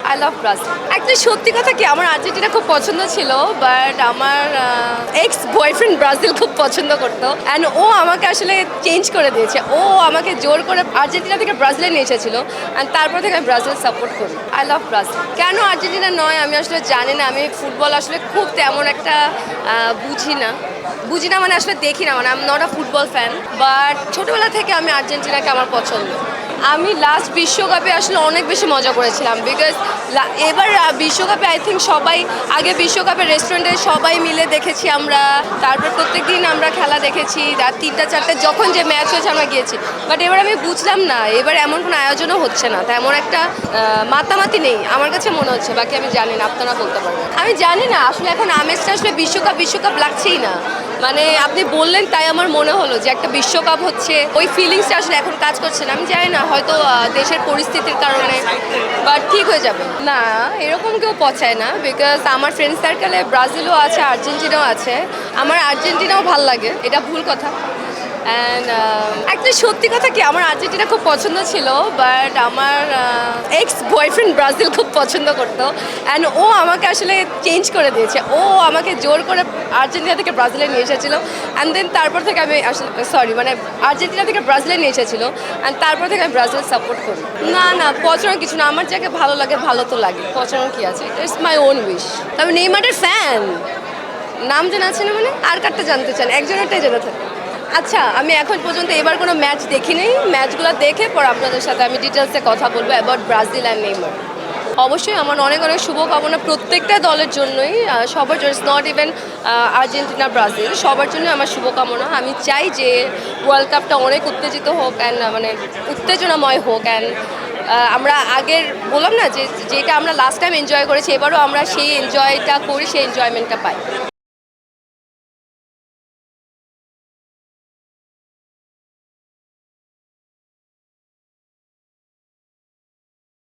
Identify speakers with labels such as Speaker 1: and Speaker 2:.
Speaker 1: I love Brazil. Actually সত্যি কথা কি, আমার আর্জেন্টিনা খুব পছন্দ ছিল, বাট আমার এক্স বয়ফ্রেন্ড ব্রাজিল খুব পছন্দ করতো, অ্যান্ড ও আমাকে আসলে চেঞ্জ করে দিয়েছে। ও আমাকে জোর করে আর্জেন্টিনা থেকে ব্রাজিলে নিয়ে এসেছিল, অ্যান্ড তারপর থেকে আমি ব্রাজিল সাপোর্ট করি। I love Brazil. কেন আর্জেন্টিনা নয় আমি আসলে জানি না। আমি ফুটবল আসলে খুব তেমন একটা বুঝি না মানে আসলে দেখি না, মানে I am not a football fan, but ছোটোবেলা থেকে আমি আর্জেন্টিনাকে আমার পছন্দ। আমি লাস্ট বিশ্বকাপে আসলে অনেক বেশি মজা করেছিলাম, বিকজ এবার বিশ্বকাপে আই থিঙ্ক সবাই, আগে বিশ্বকাপের রেস্টুরেন্টে সবাই মিলে দেখেছি আমরা, তারপর প্রত্যেক দিন আমরা খেলা দেখেছি, রাত 3টা 4টে যখন যে ম্যাচ হয়েছে আমরা গিয়েছি। বাট এবার আমি বুঝলাম না, এবার এমন কোনো আয়োজনও হচ্ছে না, তেমন একটা মাতামাতি নেই আমার কাছে মনে হচ্ছে। বাকি আমি জানি না, আপনারা বলতে পারবেন। আমি জানি না আসলে এখন আমেজটা আসলে বিশ্বকাপ লাগছেই না। মানে আপনি বললেন তাই আমার মনে হলো যে একটা বিশ্বকাপ হচ্ছে, ওই ফিলিংসটা আসলে এখন কাজ করছে না। আমি জানি না, হয়তো দেশের পরিস্থিতির কারণে, বাট ঠিক হয়ে যাবে। না, এরকম কেউ পচায় না, বিকজ আমার ফ্রেন্ড সার্কেলে ব্রাজিলও আছে, আর্জেন্টিনাও আছে। আমার আর্জেন্টিনাও ভাল লাগে, এটা ভুল কথা। অ্যান্ড অ্যাকচুয়ালি সত্যি কথা কি, আমার আর্জেন্টিনা খুব পছন্দ ছিল, বাট আমার এক্স বয়ফ্রেন্ড ব্রাজিল খুব পছন্দ করতো, অ্যান্ড ও আমাকে আসলে চেঞ্জ করে দিয়েছে। ও আমাকে জোর করে আর্জেন্টিনা থেকে ব্রাজিলে নিয়ে এসেছিলো, অ্যান্ড দেন তারপর থেকে আমি আসলে মানে আর্জেন্টিনা থেকে ব্রাজিলে নিয়ে এসেছিলো, অ্যান্ড তারপর থেকে আমি ব্রাজিল সাপোর্ট করি। না পছন্দ কিছু না, আমার যাকে ভালো লাগে ভালো তো লাগে, পছন্দ কি আছে, ইটস মাই ওন উইশ। তবে নেইমারের ফ্যান, নাম জানা আছে না, মানে আর কারটা জানতে চান, একজনেরটাই জানা থাকে। আচ্ছা, আমি এখন পর্যন্ত এবার কোনো ম্যাচ দেখিনি, ম্যাচগুলো দেখে পর আপনাদের সাথে আমি ডিটেলসে কথা বলবো অ্যাবাউট ব্রাজিল অ্যান্ড নেইমার। অবশ্যই আমার অনেক শুভকামনা প্রত্যেকটা দলের জন্যই, সবার জন্য, নট ইভেন আর্জেন্টিনা ব্রাজিল, সবার জন্য আমার শুভকামনা। আমি চাই যে ওয়ার্ল্ড কাপটা অনেক উত্তেজিত হোক, অ্যান্ড মানে উত্তেজনাময় হোক, অ্যান্ড আমরা আগের বললাম না যে যেটা আমরা লাস্ট টাইম এনজয় করেছি, এবারও আমরা সেই এনজয়টা করি, সেই এনজয়মেন্টটা পাই।